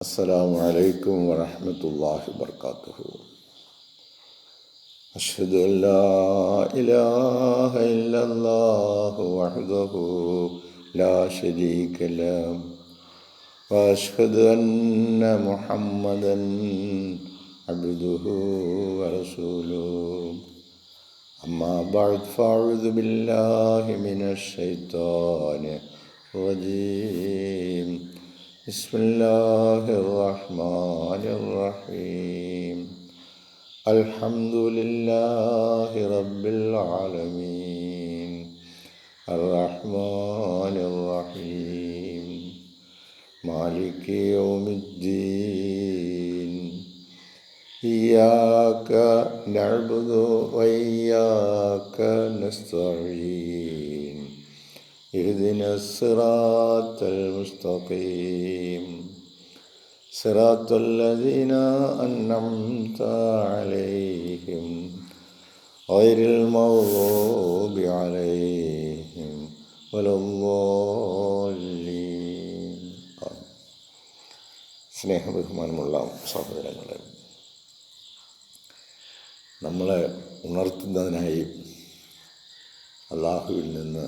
السلام عليكم ورحمة الله وبركاته. أشهد أن لا إله إلا الله وحده لا شريك له وأشهد أن محمدا عبده ورسوله. أما بعد فأعوذ بالله من الشيطان الرجيم. بسم الله الرحمن الرحيم. الحمد لله رب العالمين الرحمن الرحيم مالك يوم الدين. إياك نعبد وإياك نستعين. اهدنا الصراط المستقيم صراط الذين أنعمت عليهم غير المغضوب عليهم ولا الضالين. സ്നേഹബഹുമാനമുള്ള സഹോദരങ്ങളെ, നമ്മളെ ഉണർത്തുന്നതിനായി അള്ളാഹുവിൽ നിന്ന്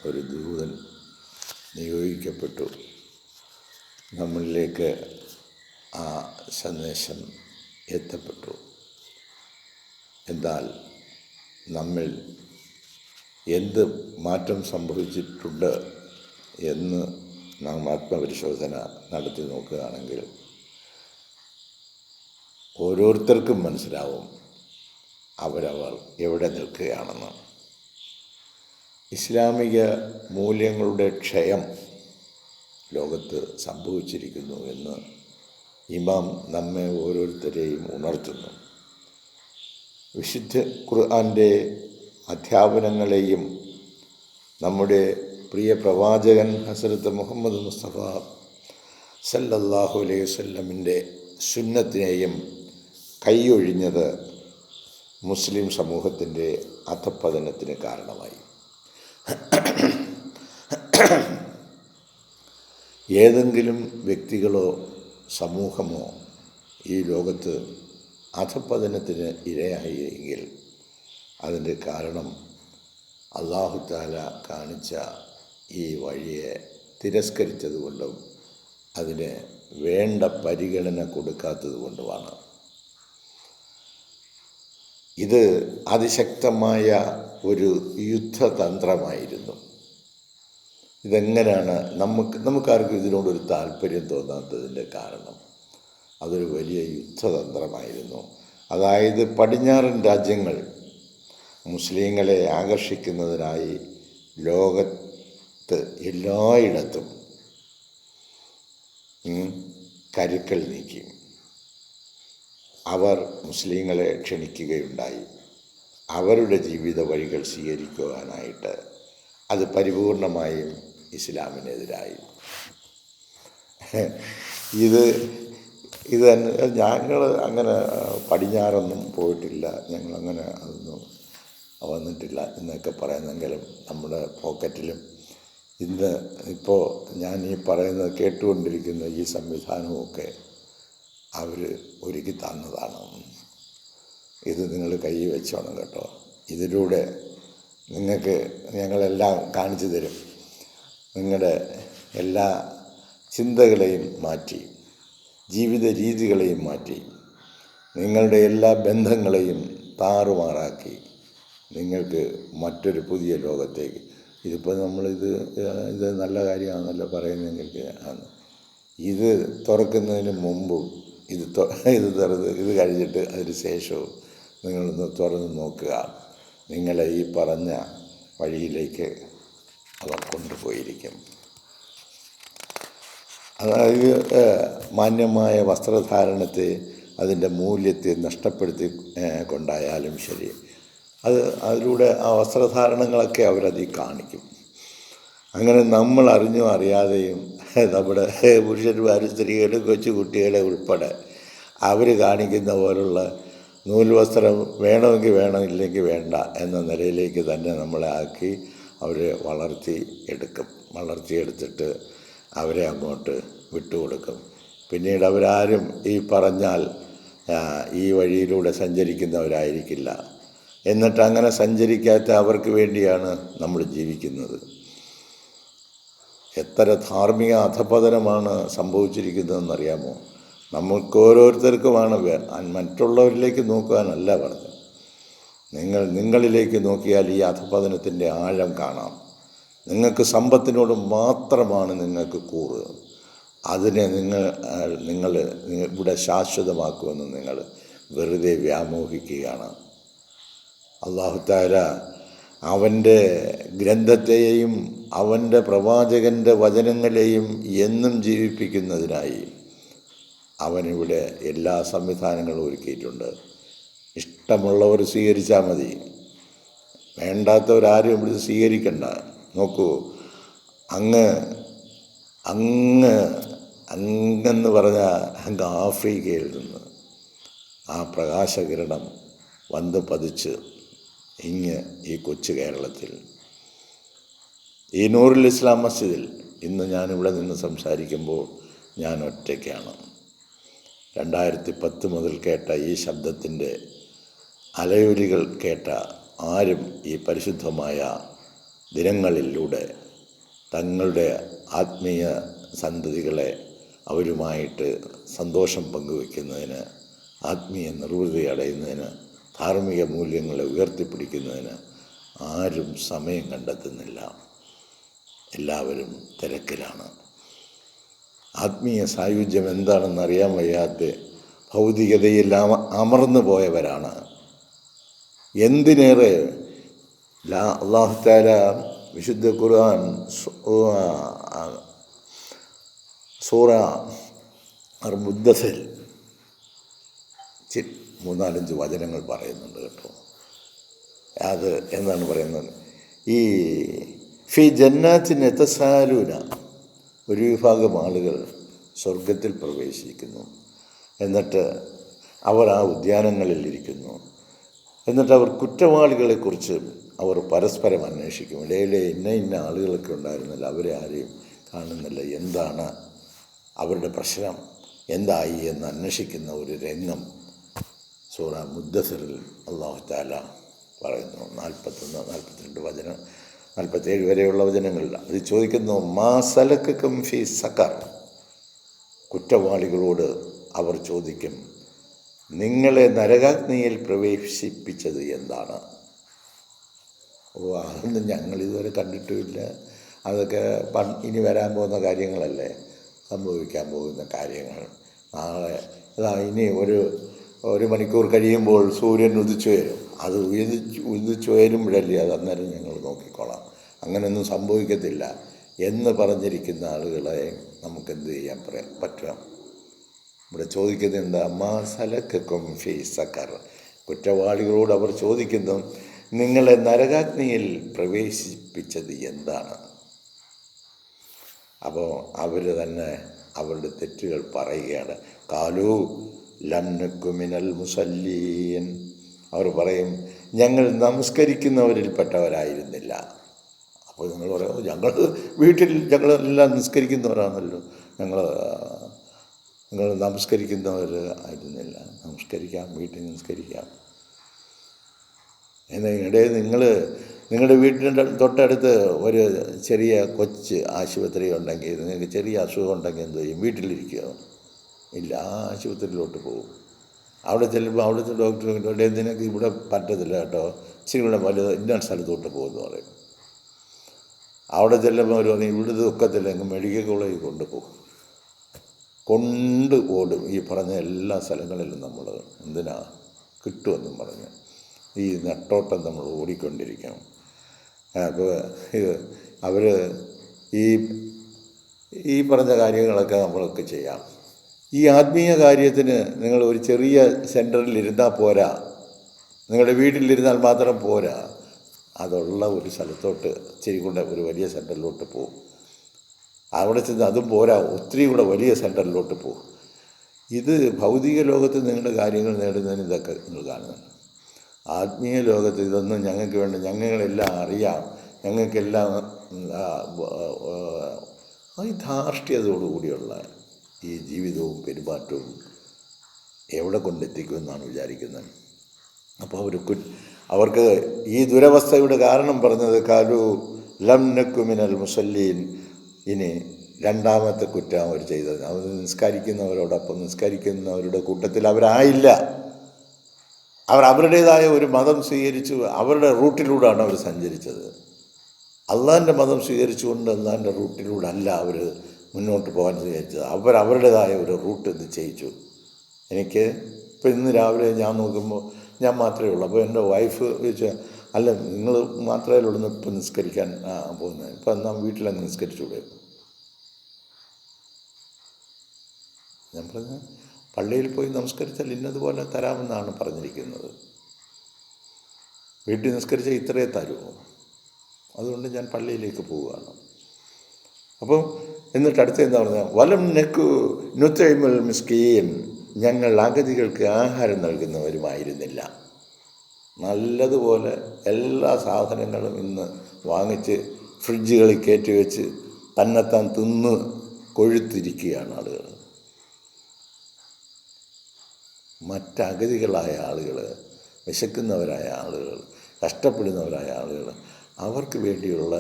ഒരു ദൂതൻ നിയോഗിക്കപ്പെട്ടു. നമ്മളിലേക്ക് ആ സന്ദേശം എത്തപ്പെട്ടു. എന്നാൽ നമ്മൾ എന്ത് മാറ്റം സംഭവിച്ചിട്ടുണ്ട് എന്ന് നാം ആത്മപരിശോധന നടത്തി നോക്കുകയാണെങ്കിൽ ഓരോരുത്തർക്കും മനസ്സിലാവും അവരവർ എവിടെ നിൽക്കുകയാണെന്ന്. ഇസ്ലാമിക മൂല്യങ്ങളുടെ ക്ഷയം ലോകത്ത് സംഭവിച്ചിരിക്കുന്നു എന്ന് ഇമാം നമ്മെ ഓരോരുത്തരെയും ഉണർത്തുന്നു. വിശുദ്ധ ഖുർആൻ്റെ അധ്യാപനങ്ങളെയും നമ്മുടെ പ്രിയ പ്രവാചകൻ ഹസ്രത്ത് മുഹമ്മദ് മുസ്തഫ സല്ലല്ലാഹു അലൈഹി വസല്ലമിൻ്റെ സുന്നത്തിനെയും കൈയൊഴിഞ്ഞത് മുസ്ലിം സമൂഹത്തിൻ്റെ അധഃപതനത്തിന് കാരണമായി. ഏതെങ്കിലും വ്യക്തികളോ സമൂഹമോ ഈ ലോകത്ത് അധഃപതനത്തിന് ഇരയായെങ്കിൽ അതിൻ്റെ കാരണം അല്ലാഹു തആല കാണിച്ച ഈ വഴിയെ തിരസ്കരിച്ചതുകൊണ്ടും അതിന് വേണ്ട പരിഗണന കൊടുക്കാത്തതുകൊണ്ടുമാണ്. ഇത് അതിശക്തമായ ഒരു യുദ്ധതന്ത്രമായിരുന്നു. ഇതെങ്ങനെയാണ് നമുക്കാർക്കും ഇതിനോടൊരു താല്പര്യം തോന്നാത്തതിൻ്റെ കാരണം അതൊരു വലിയ യുദ്ധതന്ത്രമായിരുന്നു. അതായത് പടിഞ്ഞാറൻ രാജ്യങ്ങൾ മുസ്ലിങ്ങളെ ആകർഷിക്കുന്നതിനായി ലോകത്ത് എല്ലായിടത്തും കരുക്കൾ നീക്കി അവർ മുസ്ലിങ്ങളെ ക്ഷണിക്കുകയുണ്ടായി. അവരുടെ ജീവിത വഴികൾ സ്വീകരിക്കുവാനായിട്ട് അത് പരിപൂർണമായും ഇസ്ലാമിനെതിരായി. ഇത് ഞങ്ങൾ അങ്ങനെ പടിഞ്ഞാറൊന്നും പോയിട്ടില്ല, ഞങ്ങളങ്ങനെ അതൊന്നും വന്നിട്ടില്ല എന്നൊക്കെ പറയുന്നെങ്കിലും നമ്മുടെ പോക്കറ്റിലും ഇപ്പോൾ ഞാൻ ഈ പറയുന്നത് കേട്ടുകൊണ്ടിരിക്കുന്ന ഈ സംവിധാനമൊക്കെ അവർ ഒരുക്കി തന്നതാണ്. ഇത് നിങ്ങൾ കൈ വെച്ചോണം കേട്ടോ. ഇതിലൂടെ നിങ്ങൾക്ക് ഞങ്ങളെല്ലാം കാണിച്ചു തരും. നിങ്ങളുടെ എല്ലാ ചിന്തകളെയും മാറ്റി, ജീവിത രീതികളെയും മാറ്റി, നിങ്ങളുടെ എല്ലാ ബന്ധങ്ങളെയും താറുമാറാക്കി നിങ്ങൾക്ക് മറ്റൊരു പുതിയ ലോകത്തേക്ക്. ഇതിപ്പോൾ നമ്മളിത് നല്ല കാര്യമാണെന്നല്ലോ പറയുന്നതെങ്കിൽ ആണ്. ഇത് തുറക്കുന്നതിന് മുമ്പും ഇത് കഴിഞ്ഞിട്ട് അതിന് ശേഷവും നിങ്ങളൊന്ന് തുറന്ന് നോക്കുക. നിങ്ങളെ ഈ പറഞ്ഞ വഴിയിലേക്ക് അവർ കൊണ്ടുപോയിരിക്കും. അതായത് മാന്യമായ വസ്ത്രധാരണത്തെ അതിൻ്റെ മൂല്യത്തെ നഷ്ടപ്പെടുത്തി കൊണ്ടായാലും ശരി, അതിലൂടെ ആ വസ്ത്രധാരണങ്ങളൊക്കെ അവരതിൽ കാണിക്കും. അങ്ങനെ നമ്മൾ അറിഞ്ഞോ അറിയാതെയും നമ്മുടെ പുരുഷന്മാരും സ്ത്രീകളും കൊച്ചു കുട്ടികളെ ഉൾപ്പെടെ അവർ കാണിക്കുന്ന പോലുള്ള നൂൽവസ്ത്രം വേണമെങ്കിൽ വേണം, ഇല്ലെങ്കിൽ വേണ്ട എന്ന നിലയിലേക്ക് തന്നെ നമ്മളെ ആക്കി അവരെ വളർത്തിയെടുത്തിട്ട് അവരെ അങ്ങോട്ട് വിട്ടുകൊടുക്കും. പിന്നീട് അവരാരും ഈ പറഞ്ഞാൽ ഈ വഴിയിലൂടെ സഞ്ചരിക്കുന്നവരായിരിക്കില്ല. എന്നിട്ട് അങ്ങനെ സഞ്ചരിക്കാത്ത അവർക്ക് വേണ്ടിയാണ് നമ്മൾ ജീവിക്കുന്നത്. എത്ര ധാർമ്മിക അധപതനമാണ് സംഭവിച്ചിരിക്കുന്നതെന്നറിയാമോ? നമുക്ക് ഓരോരുത്തർക്കുമാണ് മറ്റുള്ളവരിലേക്ക് നോക്കുവാനല്ല പറഞ്ഞത്. നിങ്ങളിലേക്ക് നോക്കിയാൽ ഈ അധപതനത്തിൻ്റെ ആഴം കാണാം. നിങ്ങൾക്ക് സമ്പത്തിനോട് മാത്രമാണ് നിങ്ങൾക്ക് കൂറ്. അതിനെ നിങ്ങൾ ഇവിടെ ശാശ്വതമാക്കുമെന്ന് നിങ്ങൾ വെറുതെ വ്യാമോഹിക്കുകയാണ്. അല്ലാഹു തആല അവൻ്റെ ഗ്രന്ഥത്തെയും അവൻ്റെ പ്രവാചകൻ്റെ വചനങ്ങളെയും എന്നും ജീവിപ്പിക്കുന്നതിനായി അവനിവിടെ എല്ലാ സംവിധാനങ്ങളും ഒരുക്കിയിട്ടുണ്ട്. ഇഷ്ടമുള്ളവർ സ്വീകരിച്ചാൽ മതി, വേണ്ടാത്തവരാരും ഇവിടെ സ്വീകരിക്കണ്ട. നോക്കൂ, അങ്ങെന്ന് പറഞ്ഞ അങ്ങ് ആഫ്രിക്കയിൽ നിന്ന് ആ പ്രകാശകിരണം വന്ന് പതിച്ച് ഈ കൊച്ചു കേരളത്തിൽ ഈ നൂറുൽ ഇസ്ലാം മസ്ജിദിൽ ഇന്ന് ഞാനിവിടെ നിന്ന് സംസാരിക്കുമ്പോൾ ഞാൻ ഒറ്റയ്ക്കാണ്. 2010 മുതൽ കേട്ട ഈ ശബ്ദത്തിൻ്റെ അലയൊലികൾ കേട്ട ആരും ഈ പരിശുദ്ധമായ ദിനങ്ങളിലൂടെ തങ്ങളുടെ ആത്മീയ സന്തതികളെ അവരുമായിട്ട് സന്തോഷം പങ്കുവയ്ക്കുന്നതിന്, ആത്മീയ നിർവൃതി അടയുന്നതിന്, ധാർമ്മിക മൂല്യങ്ങളെ ഉയർത്തിപ്പിടിക്കുന്നതിന് ആരും സമയം കണ്ടെത്തുന്നില്ല. എല്ലാവരും തിരക്കിലാണ്. ആത്മീയ സായുജ്യം എന്താണെന്ന് അറിയാൻ വയ്യാതെ ഭൗതികതയിൽ അമർന്നു പോയവരാണ്. എന്തിനേറെ അല്ലാഹു തആല വിശുദ്ധ ഖുർആൻ സൂറ മുദ്ദസിൽ 3-4 വചനങ്ങൾ പറയുന്നുണ്ട് കേട്ടോ. അത് എന്താണ് പറയുന്നത്? ഈ ഫി ജന്നാത്തിൻ യതസാലൂന, ഒരു വിഭാഗം ആളുകൾ സ്വർഗത്തിൽ പ്രവേശിക്കുന്നു. എന്നിട്ട് അവർ ആ ഉദ്യാനങ്ങളിൽ ഇരിക്കുന്നു. എന്നിട്ട് അവർ കുറ്റവാളികളെക്കുറിച്ച് അവർ പരസ്പരം അന്വേഷിക്കും. ഇടയിലെ ഇന്ന ആളുകളൊക്കെ ഉണ്ടായിരുന്നില്ല, അവരെ ആരെയും കാണുന്നില്ല, എന്താണ് അവരുടെ പ്രശ്നം, എന്തായി എന്ന് അന്വേഷിക്കുന്ന ഒരു രംഗം സൂറ മുദ്ദസിറിൽ അല്ലാഹു തആല പറയുന്നു. 41-42 വചനം, 47 വരെയുള്ള വചനങ്ങളിൽ അത് ചോദിക്കുന്നു. മാ സലക്കക്കും ഫീ സഖർ, കുറ്റവാളികളോട് അവർ ചോദിക്കും, നിങ്ങളെ നരകാഗ്നിയിൽ പ്രവേശിപ്പിച്ചത് എന്താണ്? അതൊന്നും ഞങ്ങളിതുവരെ കണ്ടിട്ടുമില്ല. അതൊക്കെ ഇനി വരാൻ പോകുന്ന കാര്യങ്ങളല്ലേ, സംഭവിക്കാൻ പോകുന്ന കാര്യങ്ങൾ. നാളെ ഇനി ഒരു മണിക്കൂർ കഴിയുമ്പോൾ സൂര്യൻ ഉദിച്ചു വരും. അത് ഉദിച്ചു വരുമ്പോഴല്ലേ അത് അന്നേരം ഞങ്ങൾ നോക്കിക്കോളാം, അങ്ങനെയൊന്നും സംഭവിക്കത്തില്ല എന്ന് പറഞ്ഞിരിക്കുന്ന ആളുകളെ നമുക്കെന്ത് ചെയ്യാൻ പറ്റുക? ഇവിടെ ചോദിക്കുന്നത് എന്താ? മാ സലക്കക്കും ഫീ സഖർ, കുറ്റവാളികളോട് അവർ ചോദിക്കുന്നു, നിങ്ങളെ നരകാഗ്നിയിൽ പ്രവേശിപ്പിച്ചത് എന്താണ്? അപ്പോൾ അവർ തന്നെ അവരുടെ തെറ്റുകൾ പറയുകയാണ്. കാലു ലം നകു മിനൽ മുസല്ലീൻ, അവർ പറയും, ഞങ്ങൾ നമസ്കരിക്കുന്നവരിൽപ്പെട്ടവരായിരുന്നില്ല. അപ്പോൾ നിങ്ങൾ പറയും, ഞങ്ങൾ വീട്ടിൽ ഞങ്ങളെല്ലാം നിസ്കരിക്കുന്നവരാണല്ലോ, നിങ്ങൾ നമസ്കരിക്കുന്നവർ ആയിരുന്നില്ല. നമസ്കരിക്കാം, വീട്ടിൽ നിസ്കരിക്കാം. എന്നിടയിൽ നിങ്ങളുടെ വീട്ടിൻ്റെ തൊട്ടടുത്ത് ഒരു ചെറിയ കൊച്ച് ആശുപത്രി ഉണ്ടെങ്കിൽ, നിങ്ങൾക്ക് ചെറിയ അസുഖം ഉണ്ടെങ്കിൽ എന്ത് ചെയ്യും? വീട്ടിലിരിക്കുക ഇല്ല, ആ ആശുപത്രിയിലോട്ട് പോകും. അവിടെ ചെല്ലുമ്പോൾ അവിടുത്തെ ഡോക്ടർ നിനക്ക് ഇവിടെ പറ്റത്തില്ല കേട്ടോ, ഇച്ചിരി കൂടെ വലുത് ഇന്ന സ്ഥലത്തോട്ട് പോകുമെന്ന് പറയും. അവിടെ ചെല്ലുമ്പോൾ അവർ പറയും ഇവിടുത്തെ ഒക്കത്തില്ല, എങ്കിൽ മെഡിക്കൽ കോളേജിൽ കൊണ്ടുപോകും. ഓടും ഈ പറഞ്ഞ എല്ലാ സ്ഥലങ്ങളിലും നമ്മൾ എന്തിനാ കിട്ടുമെന്നും പറഞ്ഞ് ഈ നെട്ടോട്ടം നമ്മൾ ഓടിക്കൊണ്ടിരിക്കണം. അപ്പോൾ അവർ ഈ പറഞ്ഞ കാര്യങ്ങളൊക്കെ നമ്മളൊക്കെ ചെയ്യാം. ഈ ആത്മീയ കാര്യത്തിന് നിങ്ങൾ ഒരു ചെറിയ സെൻറ്ററിൽ ഇരുന്നാൽ പോരാ, നിങ്ങളുടെ വീട്ടിലിരുന്നാൽ മാത്രം പോരാ, അതുള്ള ഒരു സ്ഥലത്തോട്ട് ഇച്ചിരി കൂടെ ഒരു വലിയ സെൻറ്ററിലോട്ട് പോകും. അവിടെ ചെന്ന് അതും പോരാ, ഒത്തിരി കൂടെ വലിയ സെൻറ്ററിലോട്ട് പോകും. ഇത് ഭൗതിക ലോകത്ത് നിങ്ങളുടെ കാര്യങ്ങൾ നേടുന്നതിന് ഇതൊക്കെ നിങ്ങൾ കാണുന്നുണ്ട്. ആത്മീയ ലോകത്ത് ഇതൊന്നും ഞങ്ങൾക്ക് വേണ്ട, ഞങ്ങളെല്ലാം അറിയാം, ഞങ്ങൾക്കെല്ലാം ഈ ധാർഷ്ട്യതയോടുകൂടിയുള്ള ഈ ജീവിതവും പെരുമാറ്റവും എവിടെ കൊണ്ടെത്തിക്കുമെന്നാണ് വിചാരിക്കുന്നത്. അപ്പോൾ അവർക്ക് ഈ ദുരവസ്ഥയുടെ കാരണം പറഞ്ഞത് കാലു ലം നക്കു മിനൽ മുസല്ലീൻ. ഇനി രണ്ടാമത്തെ കുറ്റം അവർ ചെയ്തത്, അവർ നിസ്കരിക്കുന്നവരുടെ കൂട്ടത്തിൽ അവരായില്ല. അവർ അവരുടേതായ ഒരു മതം സ്വീകരിച്ചു, അവരുടെ റൂട്ടിലൂടെയാണ് അവർ സഞ്ചരിച്ചത്. അള്ളാഹിൻ്റെ മതം സ്വീകരിച്ചുകൊണ്ട് അള്ളാഹിൻ്റെ റൂട്ടിലൂടെ അല്ല അവർ മുന്നോട്ട് പോകാൻ സ്വീകരിച്ചത്. അവരുടേതായ ഒരു റൂട്ട് നിശ്ചയിച്ചു. എനിക്ക് ഇപ്പം ഇന്ന് രാവിലെ ഞാൻ നോക്കുമ്പോൾ ഞാൻ മാത്രമേ ഉള്ളൂ. അപ്പോൾ എൻ്റെ വൈഫ് ചോദിച്ചാൽ, അല്ല നിങ്ങൾ മാത്രമേ ഉള്ളൂ ഇപ്പം നിസ്കരിക്കാൻ പോകുന്നത്, ഇപ്പം എന്നാൽ വീട്ടിലങ്ങ് നിസ്കരിച്ചൂടെ? ഞാൻ പറഞ്ഞ പള്ളിയിൽ പോയി നമസ്കരിച്ചാൽ ഇന്നതുപോലെ തരാമെന്നാണ് പറഞ്ഞിരിക്കുന്നത്. വീട്ടിൽ നിസ്കരിച്ചാൽ ഇത്രയേ തരുമോ? അതുകൊണ്ട് ഞാൻ പള്ളിയിലേക്ക് പോവുകയാണ്. അപ്പം എന്നിട്ട് അടുത്ത് എന്താ പറഞ്ഞാൽ, വലം നെക്കു നുത്തൈമുൽ മിസ്കീൻ, ഞങ്ങൾ അഗതികൾക്ക് ആഹാരം നൽകുന്നവരുമായിരുന്നില്ല. നല്ലതുപോലെ എല്ലാ സാധനങ്ങളും ഇന്ന് വാങ്ങിച്ച് ഫ്രിഡ്ജുകളിൽ കയറ്റി വെച്ച് തന്നെത്താൻ തിന്ന് കൊഴുത്തിരിക്കുകയാണ് ആളുകൾ. മറ്റഗതികളായ ആളുകൾ, വിശക്കുന്നവരായ ആളുകൾ, കഷ്ടപ്പെടുന്നവരായ ആളുകൾ, അവർക്ക് വേണ്ടിയുള്ള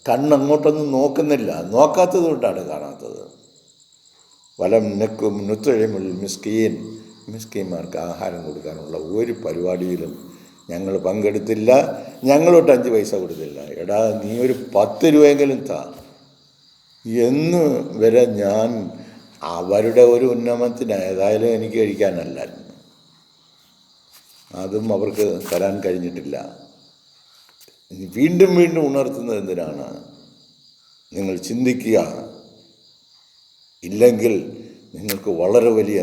കണ്ണങ്ങോട്ടൊന്നും നോക്കുന്നില്ല. നോക്കാത്തത് കൊണ്ടാണ് കാണാത്തത്. വലം നെക്കും നുത്തഴിമുൽ മിസ്കീൻ, മിസ്കീന്മാർക്ക് ആഹാരം കൊടുക്കാനുള്ള ഒരു പരിപാടിയിലും ഞങ്ങൾ പങ്കെടുത്തില്ല. ഞങ്ങളോട്ട് 5 പൈസ കൊടുത്തില്ല. എടാ നീ ഒരു 10 രൂപയെങ്കിലും താ എന്ന് വരെ ഞാൻ അവരുടെ ഒരു ഉന്നമനത്തിന്, ഏതായാലും എനിക്ക് കഴിക്കാനല്ല, അതും അവർക്ക് തരാൻ കഴിഞ്ഞിട്ടില്ല. വീണ്ടും വീണ്ടും ഉണർത്തുന്നത് എന്തിനാണ്? നിങ്ങൾ ചിന്തിക്കുക, ഇല്ലെങ്കിൽ നിങ്ങൾക്ക് വളരെ വലിയ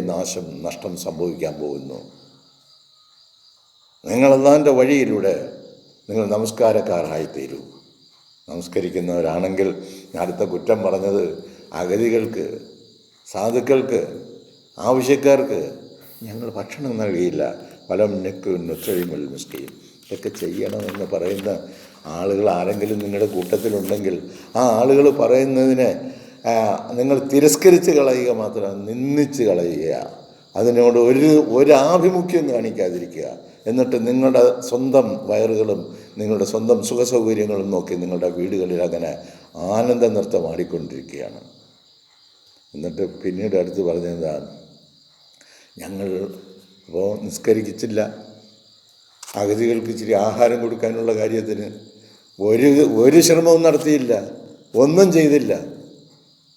നഷ്ടം സംഭവിക്കാൻ പോകുന്നു. നിങ്ങൾ അല്ലാഹുവിൻ്റെ വഴിയിലൂടെ നിങ്ങൾ നമസ്കാരക്കാരായിത്തീരൂ. നമസ്കരിക്കുന്നവരാണെങ്കിൽ അടുത്ത കുറ്റം പറഞ്ഞത് അഗതികൾക്ക്, സാധുക്കൾക്ക്, ആവശ്യക്കാർക്ക് ഞങ്ങൾ ഭക്ഷണം നൽകിയില്ല. വലം നെക്ക് നുത്തഴിമുൽ മിസ്കീൻ. ഇതൊക്കെ ചെയ്യണമെന്ന് പറയുന്ന ആളുകൾ ആരെങ്കിലും നിങ്ങളുടെ കൂട്ടത്തിലുണ്ടെങ്കിൽ ആ ആളുകൾ പറയുന്നതിനെ നിങ്ങൾ തിരസ്കരിച്ച് കളയുക മാത്രം, നിന്ദിച്ച് കളയുക. അതിനോട് ഒരു ആഭിമുഖ്യം കാണിക്കാതിരിക്കുക. എന്നിട്ട് നിങ്ങളുടെ സ്വന്തം വയറുകളും നിങ്ങളുടെ സ്വന്തം സുഖസൗകര്യങ്ങളും നോക്കി നിങ്ങളുടെ വീടുകളിൽ അങ്ങനെ ആനന്ദ നൃത്തം ആടിക്കൊണ്ടിരിക്കുകയാണ്. എന്നിട്ട് പിന്നീട് അടുത്ത് പറഞ്ഞതാണ്, ഞങ്ങൾ അപ്പോൾ നിസ്കരിച്ചില്ല, അഗതികൾക്ക് ഇച്ചിരി ആഹാരം കൊടുക്കാനുള്ള കാര്യത്തിന് ഒരു ശ്രമവും നടത്തിയില്ല, ഒന്നും ചെയ്തില്ല.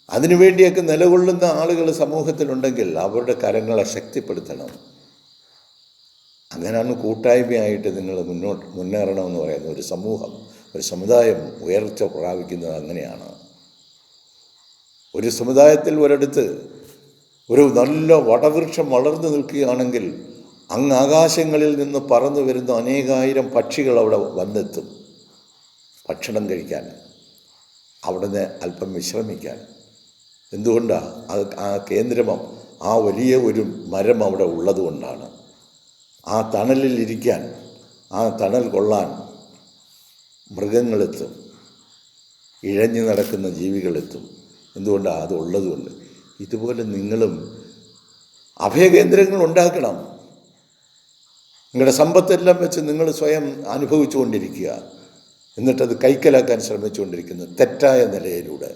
അതിനുവേണ്ടിയൊക്കെ നിലകൊള്ളുന്ന ആളുകൾ സമൂഹത്തിലുണ്ടെങ്കിൽ അവരുടെ കരങ്ങളെ ശക്തിപ്പെടുത്തണം. അങ്ങനെയാണ് കൂട്ടായ്മയായിട്ട് നിങ്ങൾ മുന്നേറണമെന്ന് പറയുന്നത്. ഒരു സമൂഹം, ഒരു സമുദായം ഉയർച്ച പ്രാപിക്കുന്നത് അങ്ങനെയാണ്. ഒരു സമുദായത്തിൽ ഒരിടത്ത് ഒരു നല്ല വടവൃക്ഷം വളർന്നു നിൽക്കുകയാണെങ്കിൽ അങ്ങ് ആകാശങ്ങളിൽ നിന്ന് പറന്നു വരുന്ന അനേകായിരം പക്ഷികൾ അവിടെ വന്നെത്തും ഭക്ഷണം കഴിക്കാൻ, അവിടുന്ന് അല്പം വിശ്രമിക്കാൻ. എന്തുകൊണ്ടാണ്? ആ കേന്ദ്രം, ആ വലിയ ഒരു മരം അവിടെ ഉള്ളതുകൊണ്ടാണ്. ആ തണലിൽ ഇരിക്കാൻ, ആ തണൽ കൊള്ളാൻ മൃഗങ്ങളെത്തും, ഇഴഞ്ഞു നടക്കുന്ന ജീവികളെത്തും. എന്തുകൊണ്ടാണ്? അത് ഉള്ളതുകൊണ്ട്. ഇതുപോലെ നിങ്ങളും അഭയകേന്ദ്രങ്ങൾ ഉണ്ടാക്കണം. നിങ്ങളുടെ സമ്പത്തെല്ലാം വെച്ച് നിങ്ങൾ സ്വയം അനുഭവിച്ചു കൊണ്ടിരിക്കുക, എന്നിട്ടത് കൈക്കലാക്കാൻ ശ്രമിച്ചുകൊണ്ടിരിക്കുന്നു തെറ്റായ നിലയിലൂടെ.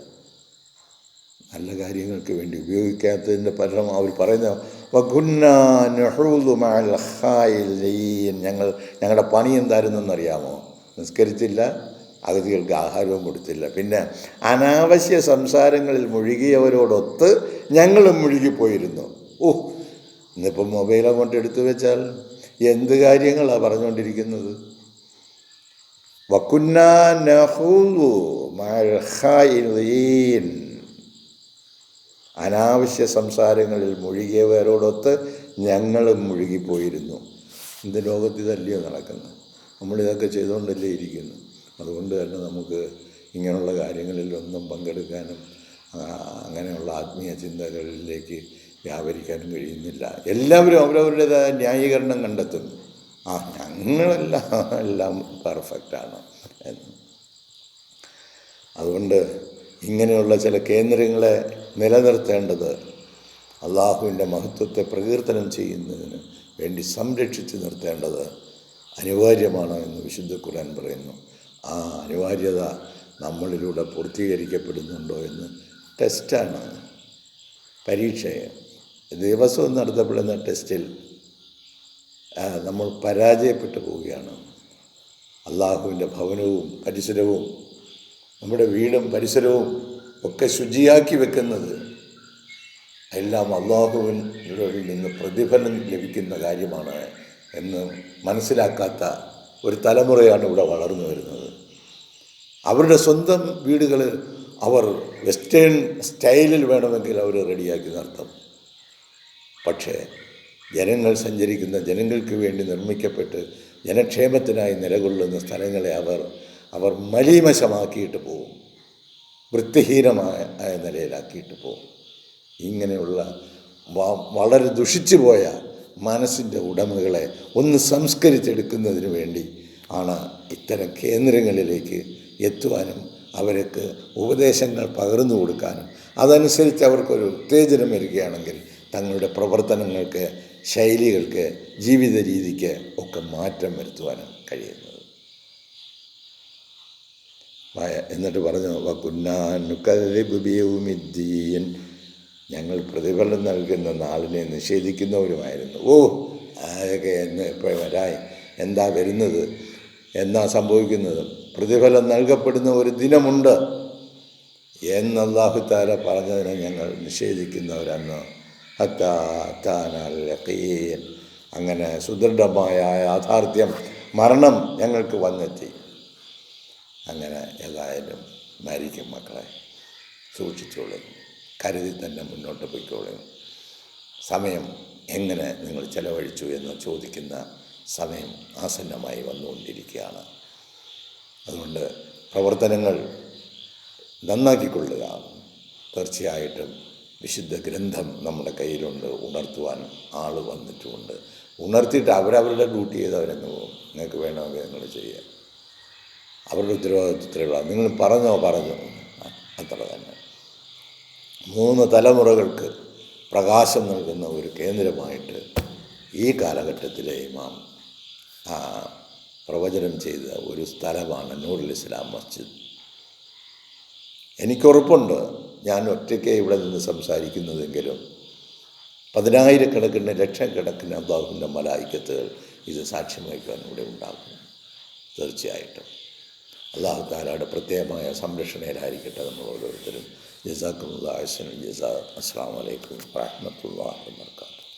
നല്ല കാര്യങ്ങൾക്ക് വേണ്ടി ഉപയോഗിക്കാത്തതിൻ്റെ പരിണാമം അവർ പറയുന്ന ഞങ്ങളുടെ പണി എന്തായിരുന്നെന്നറിയാമോ? നിസ്കരിച്ചില്ല, അഗതികൾക്ക് ആഹാരവും കൊടുത്തില്ല, പിന്നെ അനാവശ്യ സംസാരങ്ങളിൽ മുഴുകിയവരോടൊത്ത് ഞങ്ങളും മുഴുകിപ്പോയിരുന്നു. ഇന്നിപ്പം മൊബൈൽ അങ്ങോട്ട് എടുത്തു വെച്ചാൽ എന്ത് കാര്യങ്ങളാണ് പറഞ്ഞുകൊണ്ടിരിക്കുന്നത്. വകുന്നാ നഖൂദു മഅൽ ഖായിലീൻ, അനാവശ്യ സംസാരങ്ങളിൽ മുഴുകിയവരോടൊത്ത് ഞങ്ങളും മുഴുകിപ്പോയിരുന്നു. ഇന്ന് ലോകത്ത് ഇതല്ലയോ നടക്കുന്നത്? നമ്മളിതൊക്കെ ചെയ്തുകൊണ്ടല്ലേ ഇരിക്കുന്നു. അതുകൊണ്ട് തന്നെ നമുക്ക് ഇങ്ങനെയുള്ള കാര്യങ്ങളിലൊന്നും പങ്കെടുക്കാനും അങ്ങനെയുള്ള ആത്മീയ ചിന്തകളിലേക്ക് വ്യാപരിക്കാനും കഴിയുന്നില്ല. എല്ലാവരും അവരവരുടേതായ ന്യായീകരണം കണ്ടെത്തുന്നു. ഞങ്ങളെല്ലാം പെർഫെക്റ്റാണ് എന്ന്. അതുകൊണ്ട് ഇങ്ങനെയുള്ള ചില കേന്ദ്രങ്ങളെ നിലനിർത്തേണ്ടത് അള്ളാഹുവിൻ്റെ മഹത്വത്തെ പ്രകീർത്തനം ചെയ്യുന്നതിന് വേണ്ടി സംരക്ഷിച്ച് നിർത്തേണ്ടത് അനിവാര്യമാണ് എന്ന് വിശുദ്ധ ഖുർആൻ പറയുന്നു. ആ അനിവാര്യത നമ്മളിലൂടെ പൂർത്തീകരിക്കപ്പെടുന്നുണ്ടോ എന്ന് ടെസ്റ്റാണ്, പരീക്ഷയെ. ദിവസവും നടത്തപ്പെടുന്ന ടെസ്റ്റിൽ നമ്മൾ പരാജയപ്പെട്ടു പോവുകയാണ്. അള്ളാഹുവിൻ്റെ ഭവനവും പരിസരവും നമ്മുടെ വീടും പരിസരവും ഒക്കെ ശുചിയാക്കി വെക്കുന്നത് എല്ലാം അള്ളാഹുവിൽ നിന്ന് പ്രതിഫലം ലഭിക്കുന്ന കാര്യമാണ് എന്ന് മനസ്സിലാക്കാത്ത ഒരു തലമുറയാണ് ഇവിടെ വളർന്നു വരുന്നത്. അവരുടെ സ്വന്തം വീടുകൾ അവർ വെസ്റ്റേൺ സ്റ്റൈലിൽ വേണമെങ്കിൽ അവർ റെഡിയാക്കി നിർത്തും. പക്ഷേ ജനങ്ങൾ സഞ്ചരിക്കുന്ന, ജനങ്ങൾക്ക് വേണ്ടി നിർമ്മിക്കപ്പെട്ട് ജനക്ഷേമത്തിനായി നിലകൊള്ളുന്ന സ്ഥലങ്ങളെ അവർ മലീമശമാക്കിയിട്ട് പോകും, വൃത്തിഹീനമായ നിലയിലാക്കിയിട്ട് പോകും. ഇങ്ങനെയുള്ള വളരെ ദുഷിച്ചു പോയ മനസ്സിൻ്റെ ഉടമകളെ ഒന്ന് സംസ്കരിച്ചെടുക്കുന്നതിന് വേണ്ടി ആണ് ഇത്തരം കേന്ദ്രങ്ങളിലേക്ക് എത്തുവാനും അവർക്ക് ഉപദേശങ്ങൾ പകർന്നു കൊടുക്കാനും അതനുസരിച്ച് അവർക്കൊരു ഉത്തേജനം വരികയാണെങ്കിൽ തങ്ങളുടെ പ്രവർത്തനങ്ങൾക്ക്, ശൈലികൾക്ക്, ജീവിത രീതിക്ക് ഒക്കെ മാറ്റം വരുത്തുവാനും കഴിയുന്നത്. എന്നിട്ട് പറഞ്ഞു, വകുന്നാനുക്കദ്ദിബുബിയൗമിദ്ദീൻ, ഞങ്ങൾ പ്രതിഫലം നൽകുന്ന നാളിനെ നിഷേധിക്കുന്നവരുമായിരുന്നു. അതൊക്കെ എന്ന് ഇപ്പോൾ എന്താ വരുന്നത്, എന്നാ സംഭവിക്കുന്നത്? പ്രതിഫലം നൽകപ്പെടുന്ന ഒരു ദിനമുണ്ട് എന്ന് അല്ലാഹു തആല പറഞ്ഞതിനെ ഞങ്ങൾ നിഷേധിക്കുന്നവരെന്ന്. യഖീൻ, അങ്ങനെ സുദൃഢമായ യാഥാർത്ഥ്യം, മരണം ഞങ്ങൾക്ക് വന്നെത്തി. അങ്ങനെ ഏതായാലും മരിക്കും മക്കളെ, സൂക്ഷിച്ചോളും, കരുതി തന്നെ മുന്നോട്ട് പോയിക്കോളും. സമയം എങ്ങനെ നിങ്ങൾ ചെലവഴിച്ചു എന്ന് ചോദിക്കുന്ന സമയം ആസന്നമായി വന്നുകൊണ്ടിരിക്കുകയാണ്. അതുകൊണ്ട് പ്രവർത്തനങ്ങൾ നന്നാക്കിക്കൊള്ളുക. തീർച്ചയായിട്ടും വിശുദ്ധ ഗ്രന്ഥം നമ്മുടെ കയ്യിലുണ്ട്, ഉണർത്തുവാൻ ആൾ വന്നിട്ടുമുണ്ട്. ഉണർത്തിയിട്ട് അവരവരുടെ ഡ്യൂട്ടി ചെയ്ത് അവരങ്ങ് പോകും. നിങ്ങൾക്ക് വേണമെങ്കിൽ നിങ്ങൾ ചെയ്യുക, അവരുടെ ഉത്തരവാദിത്വത്തിലുള്ള. നിങ്ങൾ പറഞ്ഞു അത്ര തന്നെ. 3 തലമുറകൾക്ക് പ്രകാശം നൽകുന്ന ഒരു കേന്ദ്രമായിട്ട് ഈ കാലഘട്ടത്തിലെ ഇമാം പ്രവചനം ചെയ്ത ഒരു സ്ഥലമാണ് നൂറുൽ ഇസ്ലാം മസ്ജിദ്. എനിക്കുറപ്പുണ്ട്, ഞാൻ ഒറ്റയ്ക്ക് ഇവിടെ നിന്ന് സംസാരിക്കുന്നതെങ്കിലും 10,000 ലക്ഷക്കണക്കിന് അല്ലാഹുവിൻ്റെ മലായിക്കത്തുകൾ ഇത് സാക്ഷ്യം വഹിക്കാൻ ഇവിടെ ഉണ്ടാകും. തീർച്ചയായിട്ടും അല്ലാഹു തആലയുടെ പ്രത്യേകമായ സംരക്ഷണയിലായിരിക്കട്ടെ നമ്മൾ ഓരോരുത്തരും. ജസാക്കുമുല്ലാഹു അഹ്സനൽ ജസാ. അസ്സലാമു അലൈക്കും വറഹ്മത്തുള്ളാഹി വബറകാതുഹു.